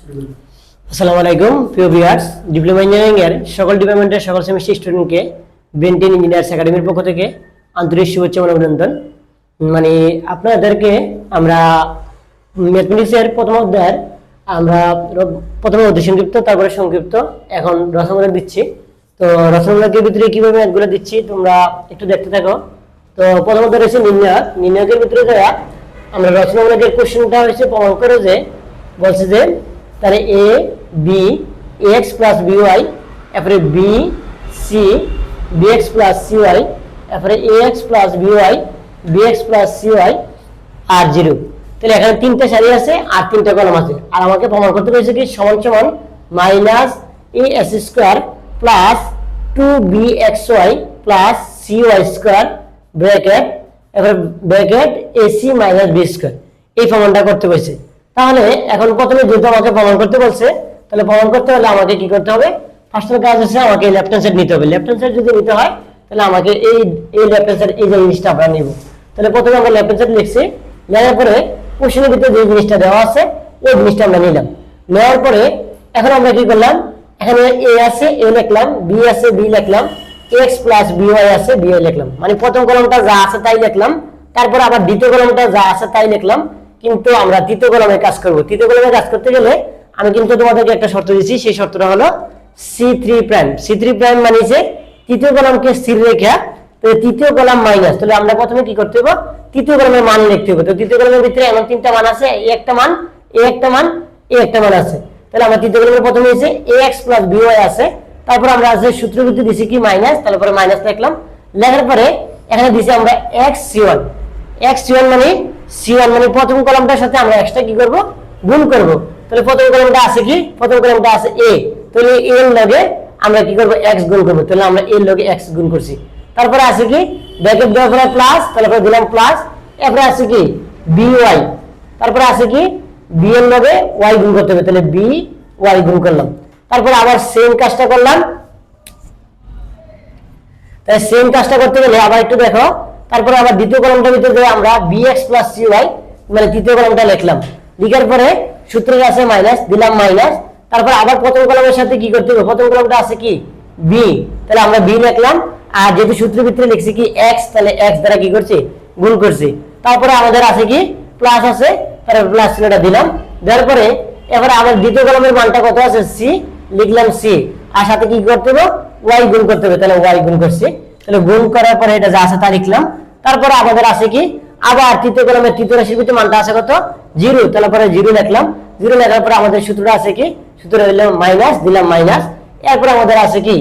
আসসালামু আলাইকুম প্রিয় ভিউয়ার্স, ডিপ্লোমা ইঞ্জিনিয়ারিং এর সকল ডিপার্টমেন্টের সকল সেমিস্টার স্টুডেন্টকে বেন্টেন ইঞ্জিনিয়ার্স একাডেমির পক্ষ থেকে আন্তরিক শুভেচ্ছা ও অভিনন্দন। আপনাদেরকে আমরা ম্যাথমেটিক্সের প্রথম অধ্যায়ের আমরা প্রথমে অধ্যায় সংক্ষিপ্ত, তারপরে সংক্ষিপ্ত, এখন রচনামূলক দিচ্ছি। তো রচনামূলকের ভিতরে কিভাবে ম্যাথগুলো দিচ্ছি তোমরা একটু দেখতে থাকো। তো প্রথম অধ্যায় রয়েছে নির্ণায়ক। নির্ণায়কের ভিতরে যারা আমরা রচনামূলকের কোশ্চেনটা হয়েছে প্রমাণ করে যে বলছে যে তাহলে a b x plus b y, তারপরে b c b x plus c y, তারপরে a x plus b y b x plus c y আর জিরো। তাহলে এখানে তিনটা সারি আছে আর তিনটা কলাম আছে, আর আমাকে প্রমাণ করতে হয়েছে কি সমান সমান minus a s square plus two b x y plus c y square bracket, এবার bracket a c minus b square, এই প্রমাণটা করতে হয়েছে। তাহলে এখন প্রথমে যেহেতু আমাকে প্রমাণ করতে বলছে, তাহলে প্রমাণ করতে হলে আমাকে কি করতে হবে? ফার্স্টের কাজ হচ্ছে আমাকে লেফট হ্যান্ড সাইড নিতে হবে। লেফট হ্যান্ড সাইড যদি নিতে হয় তাহলে আমাকে এই লেফট হ্যান্ড সাইড এই যে জিনিসটা আমরা নিব। তাহলে প্রথমে আমরা লেফট হ্যান্ড সাইড লিখছি, লেখার পরে কোশ্চেনের ভিতরে যে জিনিসটা দেওয়া আছে ওই জিনিসটা আমরা নিলাম। নেওয়ার পরে এখন আমরা কি করলাম? এখানে এ আছে এ লিখলাম, বি আছে বি লিখলাম, এক্স প্লাস বিওয়াই আছে বিওয়াই লিখলাম। মানে প্রথম কলমটা যা আছে তাই লিখলাম, তারপর আবার দ্বিতীয় কলমটা যা আছে তাই লিখলাম। কিন্তু আমরা তৃতীয় কলমে কাজ করব। তৃতীয় কলমে কাজ করতে গেলে আমি কিন্তু তোমাদেরকে একটা শর্ত দিচ্ছি, সেই শর্তটা হলো C3'। C3' মানে যে তৃতীয় কলমকে স্থির রেখা, তো তৃতীয় কলাম মাইনাস। তাহলে আমরা প্রথমে কি করতে হবে? তৃতীয় কলমের মান লিখতে হবে। তো তৃতীয় কলমের ভিতরে এমন তিনটা মান আছে, এ একটা মান, এ একটা মান, এ একটা মান আছে। তাহলে আমরা তৃতীয় কলমের প্রথমে হয়েছে ax প্লাস by আছে, তারপর আমরা আছে সূত্রের ভিতরে দিছি কি মাইনাস, তারপরে মাইনাস লিখলাম। লেখার পরে এখানে দিছি আমরা x c1। x c1 মানে c1 মানে প্রথম কলামটার সাথে আমরা এক্সটা কি করব? গুণ করব। তাহলে প্রথম কলামটা আছে কি? প্রথম কলামটা আছে a, তাহলে a এর লগে আমরা কি করব? x গুণ করব। তাহলে আমরা a এর লগে x গুণ করছি। তারপরে আছে কি ব্র্যাকেট দেওয়ার পরে প্লাস, তারপরে দিলাম প্লাস, এরপরে আছে কি by, তারপরে আছে কি b এর লগে y গুণ করতে হবে, তাহলে by গুণ করলাম। তারপরে আবার সেম কাজটা করলাম। তাই সেম কাজটা করতে গেলে আবার একটু দেখো, তারপরে আবার দ্বিতীয় কলামটার ভিতরে আমরা bx প্লাস cy মানে তৃতীয় কলামটা লিখলাম। লিখার পরে সূত্রের আছে মাইনাস, দিলাম মাইনাস। তারপর আবার প্রথম কলামের সাথে কি করতে হবে? প্রথম কলামটা আছে কি b, তাহলে আমরা b লিখলাম। আর যেহেতু সূত্রের ভিতরে লিখছি কি x, তাহলে x দ্বারা কি করছি? গুণ করছি। তারপরে আমাদের আছে কি প্লাস আছে, তারপর প্লাস চিহ্নটা দিলাম। দেওয়ার পরে এবারে আবার দ্বিতীয় কলামের মানটা কত আছে? c, লিখলাম c, আর সাথে কি করতে হবে? y গুণ করতে হবে, তাহলে y গুণ করছি। তাহলে গুণ করার পরে এটা যা আছে তা লিখলাম। তারপরে আমাদের আছে কি আবার তৃতীয় কলামের তৃতীয় রাশির ভিতরে মানটা আছে কত? 0, তাহলে পরে 0 লিখলাম। 0 লেখার পরে আমাদের সূত্রটা আছে কি? সূত্রটা দিলাম মাইনাস, দিলাম মাইনাস। এরপর আমাদের আছে কি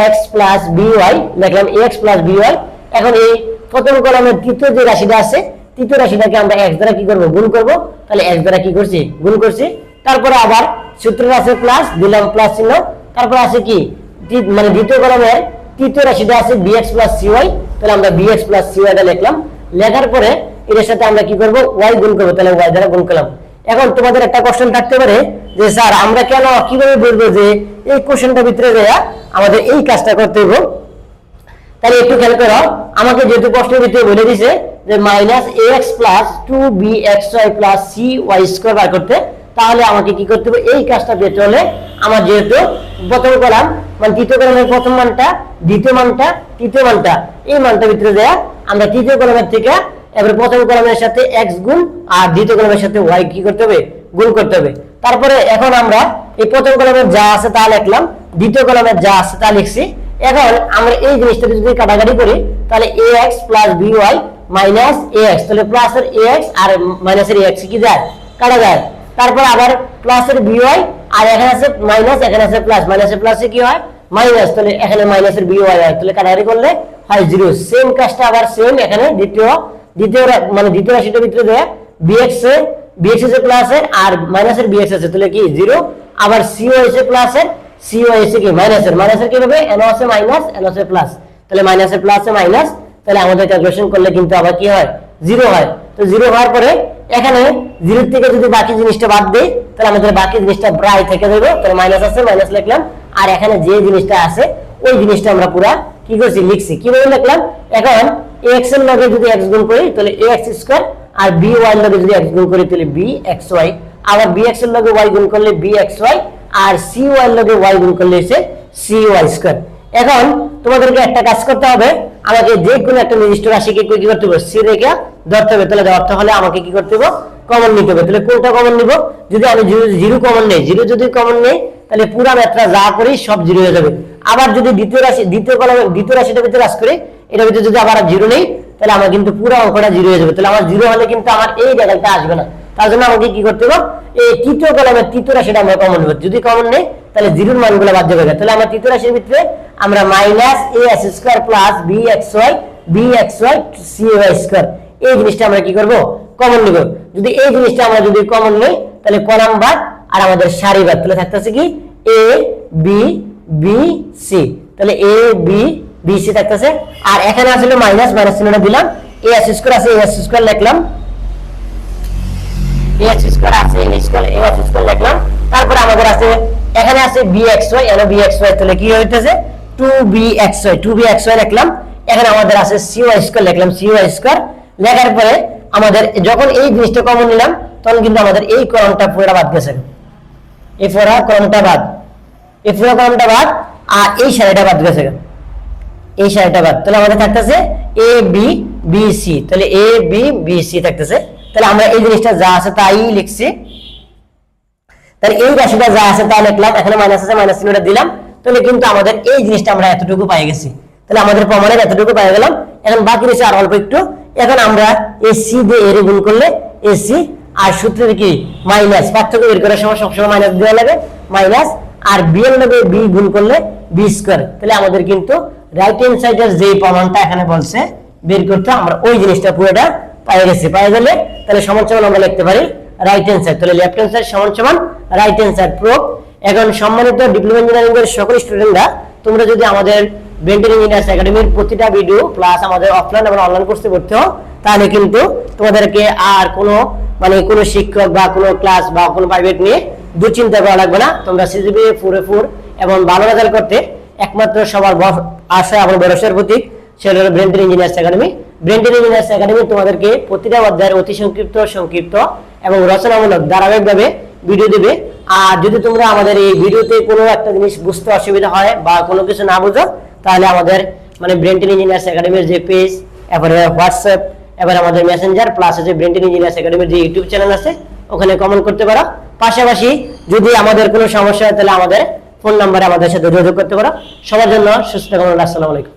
ax প্লাস by লিখলাম, ax প্লাস by। এখন এই প্রথম কলামের তৃতীয় যে রাশিটা আছে, তৃতীয় রাশিটাকে আমরা x দ্বারা কি করব? গুণ করব। তাহলে x দ্বারা কি করছি? গুণ করছি। তারপরে আবার সূত্রের আছে প্লাস, দিলাম প্লাস চিহ্ন। তারপর আছে কি মানে দ্বিতীয় কলামের তৃতীয় রাশিটা আছে bx প্লাস cy, তাহলে আমরা bx প্লাস cy টা লিখলাম। লেখার পরে এর সাথে আমরা কি করব? y গুণ করব, তাহলে y দ্বারা গুণ করলাম। এখন তোমাদের একটা কোশ্চেন থাকতে পারে যে স্যার আমরা কেন কিভাবে বলবো যে এই কোশ্চেনটার ভিতরে যায় আমাদের এই কাজটা করতে হবে? তাহলে একটু খেয়াল করো, আমাকে যেহেতু প্রশ্নের ভিতরে বলে দিয়েছে যে minus ax plus 2bxy plus cy square বার করতে, তাহলে আমাকে কি করতে হবে? এই কাজটা পেতে হলে আমার যেহেতু প্রথম কলাম মানে তৃতীয় কলামের প্রথম মানটা, দ্বিতীয় মানটা, তৃতীয় মানটা, এই মানটার ভিতরে দেয়া আমরা তৃতীয় কলামের থেকে এবার প্রথম কলামের সাথে x গুণ আর দ্বিতীয় কলামের সাথে y কি করতে হবে? গুণ করতে হবে। তারপরে এখন আমরা এই প্রথম কলামের যা আছে তা লিখলাম, দ্বিতীয় কলামের যা আছে তা লিখছি। এখন আমরা এই জিনিসটা যদি কাটাকাটি করি তাহলে ax plus by minus ax, তাহলে প্লাসের ax আর মাইনাসের ax কি যায়? কাটা যায়। তারপর আবার প্লাসের by আর এখানে আছে মাইনাস, এখানে আছে প্লাস, মাইনাসের প্লাসে কি হয়? মাইনাস, তাহলে এখানে মাইনাসের by হয়, তাহলে কাটাকাটি করলে হয় 0। সেম কাজটা আবার সেম এখানে দ্বিতীয় মানে দ্বিতীয় রাশিটার ভিতরে দেয় bx এর প্লাসের আর মাইনাসের bx আছে, তাহলে কি 0। আবার cy এসে প্লাসের, cy এসে কি মাইনাসের, মাইনাসের কি হবে? n আছে মাইনাস, n আছে প্লাস, তাহলে মাইনাসের প্লাসে মাইনাস, তাহলে আমাদের ক্যালকুলেশন করলে কিন্তু আবার কি হয়? 0 হয়। তো 0 হওয়ার পরে এখানে 0 থেকে যদি বাকি জিনিসটা বাদ দেই তাহলে আমাদের বাকি জিনিসটা প্রায় থেকে যাবে, তাহলে মাইনাস আছে মাইনাস লিখলাম। আর এখানে যে জিনিসটা আছে ওই জিনিসটা আমরা পুরা কি করছি? লিখছি। কিভাবে লিখলাম? এখন x এর লগে যদি x গুণ করি তাহলে ax স্কয়ার, আর by এর লগে যদি x গুণ করি তাহলে bxy, আবার bx এর লগে y গুণ করলে bxy, আর cy এর লগে y গুণ করলে হচ্ছে cy²। এখন তোমাদেরকে একটা কাজ করতে হবে, আমাকে যে কোনো একটা নির্দিষ্ট রাশিকে কি করতে হবে, c রেখা ধরতে হবে। তাহলে অর্থ হলে আমাকে কি করতে হবে, কমন নিতে হবে। তাহলে কোনটা কমন নিব? যদি আমি জিরো কমন নেই, জিরো যদি কমন নেই তাহলে পুরো ম্যাথটা যা করি সব জিরো হয়ে যাবে। আবার যদি দ্বিতীয় রাশি, দ্বিতীয় কলামে দ্বিতীয় রাশিটার ভিতরে কাজ করি, এটার ভিতরে যদি আবার জিরো নেই তাহলে আমার কিন্তু পুরো অঙ্কটা জিরো হয়ে যাবে। তাহলে আমার জিরো হলে কিন্তু আমার এই রেজাল্টটা আসবে না। তার জন্য আমাকে কি করতে হবে, এই তৃতীয় কলামের তৃতীয় রাশিটা আমরা কমন নেব। যদি কমন নেই তাহলে জিরোর মানগুলো বাদ যাবে। তাহলে আমরা তৃতীয় রাশির ভিতরে আমরা minus a² plus bxy cy² এই জিনিসটা আমরা কি করব, কমন নিব। যদি এই জিনিসটা আমরা যদি কমন নেই তাহলে কলাম বাদ আর আমাদের সারি বাদ। তাহলে থাকতেছে কি a b b c, তাহলে a b b c থাকতেছে। আর এখানে আসলে মাইনাস চিহ্নটা দিলাম, a² আছে a² লিখলাম, a² আছে a² লিখলাম। তারপর আমাদের আছে এখানে আছে bxy, এখানে bxy, তাহলে কি হইতেছে 2bxy লিখলাম। এখানে আমাদের আছে cy² লিখলাম, cy² লেখার পরে আমাদের যখন এই জিনিসটা কমন নিলাম তখন কিন্তু আমাদের এই কলমটা পুরোটা বাদ গেছে, এই পুরো কলমটা বাদ, এই পুরো কলমটা বাদ, আর এই সারিটা বাদ গেছে, এই সারিটা বাদ। তাহলে আমাদের থাকতেছে a b b c, তাহলে a b b c থাকতেছে। তাহলে আমরা এই জিনিসটা যা আছে তাই লিখছি। তাহলে এই রাশিটা যা আছে তা লিখলাম, এখানে মাইনাস আছে মাইনাস চিহ্নটা দিলাম। তাহলে কিন্তু আমাদের এই জিনিসটা আমরা এতটুকু পাই গেছি। তাহলে আমাদের প্রমাণের এতটুকু পাই গেলাম। এখন বাকি রয়েছে আর অল্প একটু। এখন আমরা ac দিয়ে এর গুণ করলে ac, আর সূত্রের কি মাইনাস, পার্থক্য বের করার সময় সবসময় মাইনাস দেওয়া লাগে, মাইনাস, আর b এর লগে b গুণ করলে b²। তাহলে আমাদের কিন্তু রাইট হ্যান্ড সাইডের যে প্রমাণটা এখানে বলছে বের করতে, আমরা ওই জিনিসটা পুরোটা পাই গেছি। পাই গেলে তাহলে সমান সমান আমরা লিখতে পারি রাইট হ্যান্ড সাইড। তাহলে লেফট হ্যান্ড সাইড সমান সমান রাইট হ্যান্ড সাইড প্রুফ। এখন সম্মানিত ডিপ্লোমা ইঞ্জিনিয়ারিং এর সকল স্টুডেন্টরা, তোমরা যদি আমাদের ব্রেন্টন ইঞ্জিনিয়ার্স একাডেমির প্রতিটা ভিডিও প্লাস আমাদের অফলাইন এবং অনলাইন কোর্সে ভর্তি হও, তাহলে কিন্তু তোমাদেরকে আর কোনো কোনো শিক্ষক বা কোনো ক্লাস বা কোনো প্রাইভেট নিয়ে দুশ্চিন্তা করা লাগবে না। তোমরা সিজিপিএ 4 এবং ভালো রেজাল্ট করতে একমাত্র সবার আশা এবং ভরসার প্রতীক সেটা হলো Brendon engineers academy. Brendon engineers academy তোমাদেরকে প্রতিটা অধ্যায়ের অতি সংক্ষিপ্ত এবং রচনামূলক ধারাবাহিকভাবে ভিডিও দেবে। আর যদি তোমরা আমাদের এই ভিডিওতে কোনো একটা জিনিস বুঝতে অসুবিধা হয় বা কোনো কিছু না বুঝো, তাহলে আমাদের ব্রেন্টন ইঞ্জিনিয়ার্স একাডেমির যে পেজ, এবারে হোয়াটসঅ্যাপ, এবার আমাদের মেসেঞ্জার প্লাস আছে ব্রেন্টন ইঞ্জিনিয়ার্স একাডেমির যে ইউটিউব চ্যানেল আছে, ওখানে কমেন্ট করতে পারো। পাশাপাশি যদি আমাদের কোনো সমস্যা হয় তাহলে আমাদের ফোন নাম্বারে আমাদের সাথে যোগাযোগ করতে পারো। সবার জন্য সুস্থ থাকুন। আসসালামু আলাইকুম।